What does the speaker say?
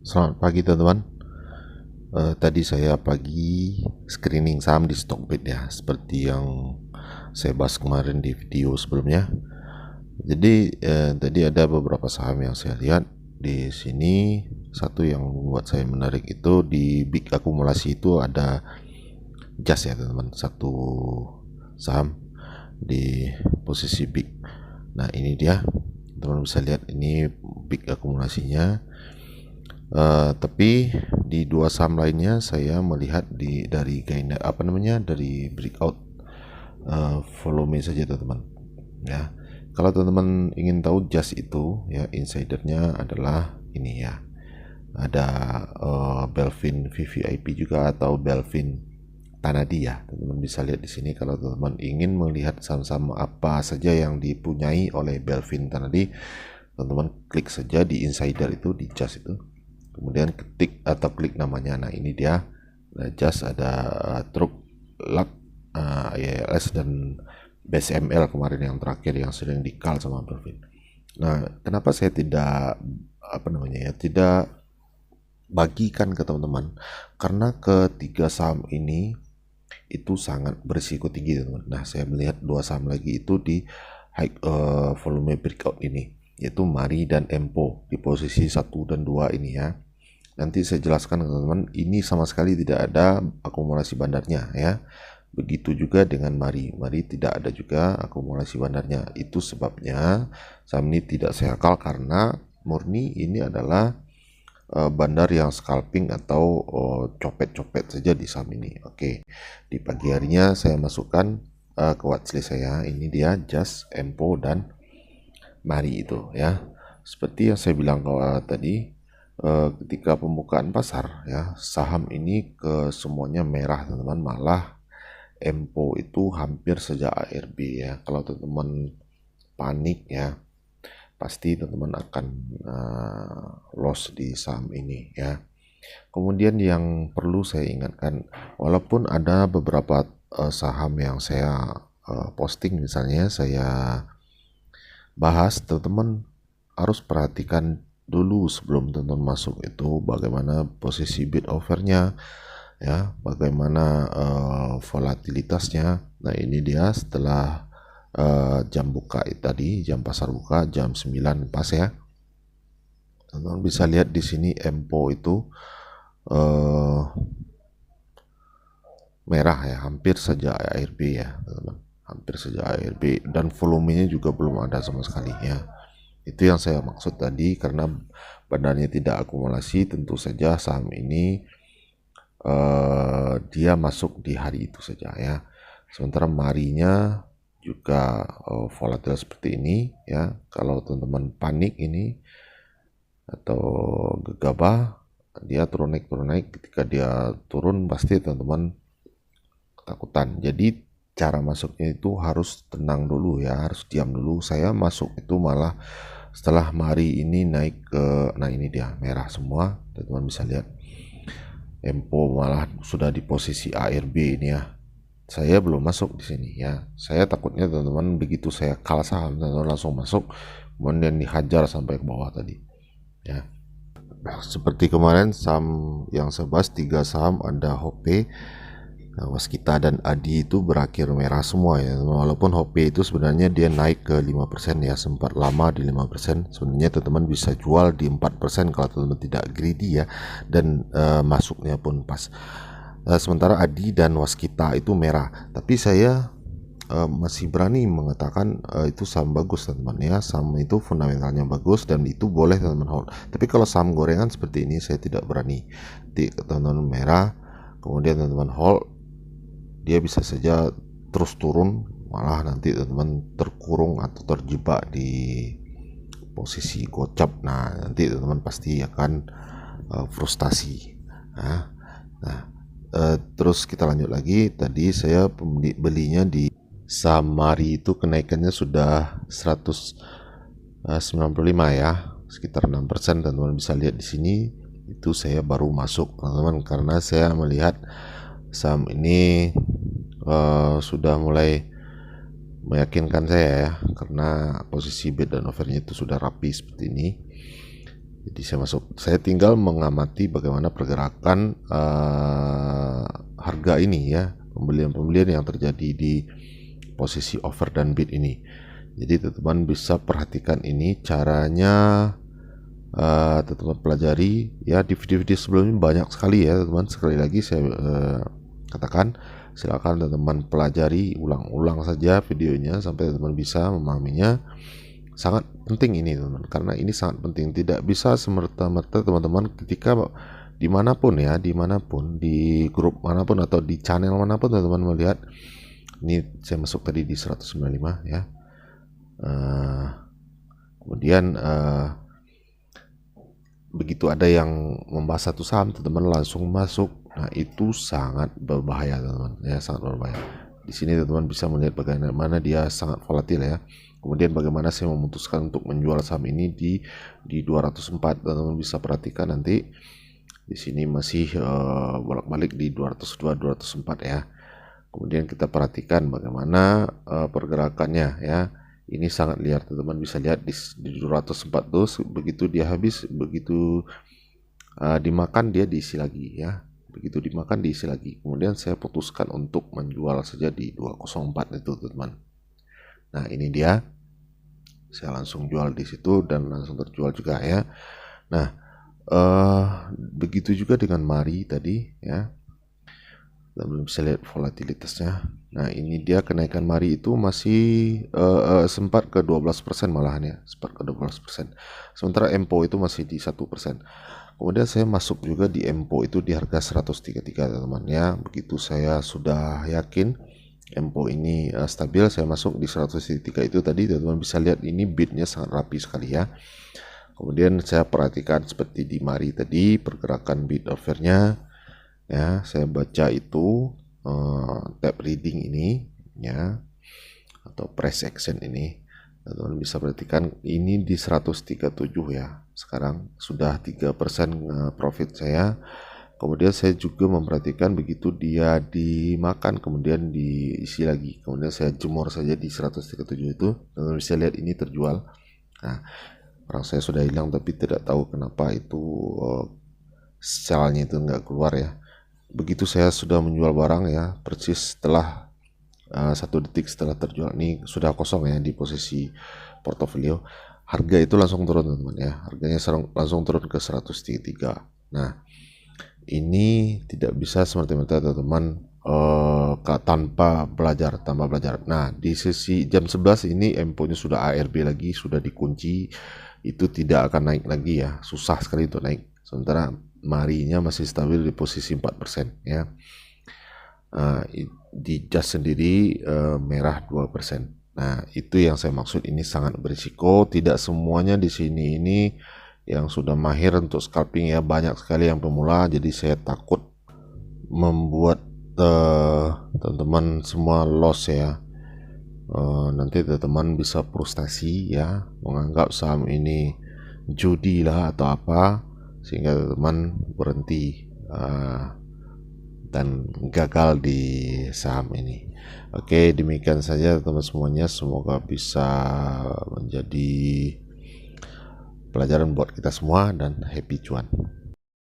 Selamat pagi teman-teman. Tadi saya pagi screening saham di Stockbit ya, seperti yang saya bahas kemarin di video sebelumnya. Jadi tadi ada beberapa saham yang saya lihat di sini. Satu yang membuat saya menarik itu di big akumulasi itu ada JAS ya teman-teman. Satu saham di posisi big. Nah ini dia, teman-teman bisa lihat ini big akumulasinya. Tapi di dua saham lainnya saya melihat dari dari breakout volume saja teman-teman ya. Kalau teman-teman ingin tahu JAS itu ya, insidernya adalah ini ya, ada Belvin VVIP juga atau Belvin Tanadi ya. Teman-teman bisa lihat di sini. Kalau teman-teman ingin melihat saham-saham apa saja yang dipunyai oleh Belvin Tanadi, teman-teman klik saja di insider itu, di JAS itu, kemudian ketik atau klik namanya. Nah ini dia, JAS ada truk lak ILS dan BSML kemarin yang terakhir yang sering dikal sama Belvin. Nah kenapa saya tidak tidak bagikan ke teman-teman, karena ketiga saham ini itu sangat berisiko tinggi teman-teman. Nah saya melihat dua saham lagi itu di high volume breakout ini, yaitu Mari dan Empo di posisi 1 dan 2 ini ya. Nanti saya jelaskan ke teman-teman, ini sama sekali tidak ada akumulasi bandarnya ya. Begitu juga dengan Mari tidak ada juga akumulasi bandarnya. Itu sebabnya saham ini tidak saya akal, karena murni ini adalah bandar yang scalping atau copet-copet saja di saham ini. Oke, di pagi harinya saya masukkan ke watchlist saya. Ini dia JAS, Empo dan Mari itu ya. Seperti yang saya bilang tadi, ketika pembukaan pasar ya, saham ini ke semuanya merah teman-teman. Malah Empo itu hampir sejak ARB ya. Kalau teman-teman panik ya, pasti teman-teman akan loss di saham ini ya. Kemudian yang perlu saya ingatkan, walaupun ada beberapa saham yang saya posting, misalnya saya bahas, teman-teman harus perhatikan dulu sebelum teman-teman masuk itu bagaimana posisi bid overnya ya, bagaimana volatilitasnya. Nah ini dia setelah jam buka tadi, jam pasar buka jam 9 pas ya, teman-teman bisa lihat di sini Empo itu merah ya, hampir saja ARB ya teman-teman, hampir saja ARB, dan volumenya juga belum ada sama sekali ya. Itu yang saya maksud tadi, karena bandarnya tidak akumulasi, tentu saja saham ini dia masuk di hari itu saja ya. Sementara Marinya juga volatil seperti ini ya. Kalau teman-teman panik ini atau gegabah, dia turun naik, ketika dia turun pasti teman-teman ketakutan. Jadi cara masuknya itu harus tenang dulu ya, harus diam dulu. Saya masuk itu malah setelah Mari ini naik ke, nah ini dia merah semua, teman-teman bisa lihat. Empo malah sudah di posisi ARB ini ya. Saya belum masuk di sini ya. Saya takutnya teman-teman begitu saya kalah saham, teman-teman langsung masuk, kemudian dihajar sampai ke bawah tadi. Ya. Seperti kemarin saham yang saya bahas, 3 saham, ada Hope, Waskita dan Adi itu berakhir merah semua ya. Walaupun Hope itu sebenarnya dia naik ke 5% ya, sempat lama di 5%. Sebenarnya teman-teman bisa jual di 4% kalau teman-teman tidak greedy ya, dan masuknya pun pas. Sementara Adi dan Waskita itu merah, tapi saya masih berani mengatakan itu saham bagus teman-teman ya. Saham itu fundamentalnya bagus dan itu boleh teman-teman hold. Tapi kalau saham gorengan seperti ini saya tidak berani. Teman-teman merah kemudian teman-teman hold, dia bisa saja terus turun, malah nanti teman-teman terkurung atau terjebak di posisi gocap. Nah nanti teman-teman pasti akan frustasi. Nah, terus kita lanjut lagi. Tadi saya belinya di saham Mari itu kenaikannya sudah 195 ya, sekitar 6%. Teman-teman bisa lihat di sini, itu saya baru masuk teman-teman, karena saya melihat saham ini sudah mulai meyakinkan saya ya, karena posisi bid dan overnya itu sudah rapi seperti ini. Jadi saya tinggal mengamati bagaimana pergerakan harga ini ya, pembelian yang terjadi di posisi offer dan bid ini. Jadi teman-teman bisa perhatikan ini caranya, teman-teman pelajari ya. Di video-video sebelumnya banyak sekali ya teman-teman. Sekali lagi saya katakan, silakan teman-teman pelajari ulang-ulang saja videonya sampai teman-teman bisa memahaminya. Sangat penting ini teman-teman, karena ini sangat penting. Tidak bisa semerta-merta teman-teman ketika dimanapun ya, dimanapun, di grup manapun atau di channel manapun teman-teman melihat. Ini saya masuk tadi di 195 ya. Kemudian begitu ada yang membahas satu saham, teman-teman langsung masuk. Nah, itu sangat berbahaya teman-teman ya, sangat berbahaya. Di sini teman-teman bisa melihat bagaimana dia sangat volatil ya. Kemudian bagaimana saya memutuskan untuk menjual saham ini di 204. Teman-teman bisa perhatikan nanti di sini masih bolak-balik di 202, 204 ya. Kemudian kita perhatikan bagaimana pergerakannya ya. Ini sangat liar, teman-teman bisa lihat di 204 tuh, begitu dia habis, begitu dimakan dia diisi lagi ya. Begitu dimakan diisi lagi. Kemudian saya putuskan untuk menjual saja di 204 itu teman-teman. Nah, ini dia. Saya langsung jual di situ dan langsung terjual juga ya. Nah, begitu juga dengan Mari tadi ya. Teman-teman bisa lihat volatilitasnya. Nah, ini dia kenaikan Mari itu masih sempat ke 12% malahan ya, sempat ke 12%. Sementara Empo itu masih di 1%. Kemudian saya masuk juga di Empo itu di harga 133 teman-teman ya. Begitu saya sudah yakin Empo ini stabil, saya masuk di 133 itu tadi. Teman-teman bisa lihat ini bidnya sangat rapi sekali ya. Kemudian saya perhatikan seperti di Mari tadi, pergerakan bid offernya ya. Saya baca itu tab reading ini ya, atau price action ini. Teman-teman bisa perhatikan ini di 137 ya. Sekarang sudah 3% profit saya. Kemudian saya juga memperhatikan begitu dia dimakan kemudian diisi lagi. Kemudian saya jemur saja di 137 itu. Teman-teman bisa lihat ini terjual. Nah, orang saya sudah hilang tapi tidak tahu kenapa itu selnya itu nggak keluar ya. Begitu saya sudah menjual barang ya, persis setelah 1 detik setelah terjual, ini sudah kosong ya di posisi portofolio, harga itu langsung turun teman-teman ya. Harganya langsung turun ke 133. Nah, ini tidak bisa semerta-merta teman-teman tanpa belajar. Nah, di sesi jam 11 ini Empo-nya sudah ARB lagi, sudah dikunci, itu tidak akan naik lagi ya, susah sekali untuk naik. Sementara Marinya masih stabil di posisi 4% ya. Di Just sendiri merah 2%. Nah, itu yang saya maksud, ini sangat berisiko. Tidak semuanya di sini ini yang sudah mahir untuk scalping ya, banyak sekali yang pemula. Jadi saya takut membuat teman-teman semua loss ya. Nanti teman-teman bisa frustasi ya, menganggap saham ini judi lah atau apa, sehingga teman berhenti dan gagal di saham ini. Oke, demikian saja teman semuanya, semoga bisa menjadi pelajaran buat kita semua dan happy cuan.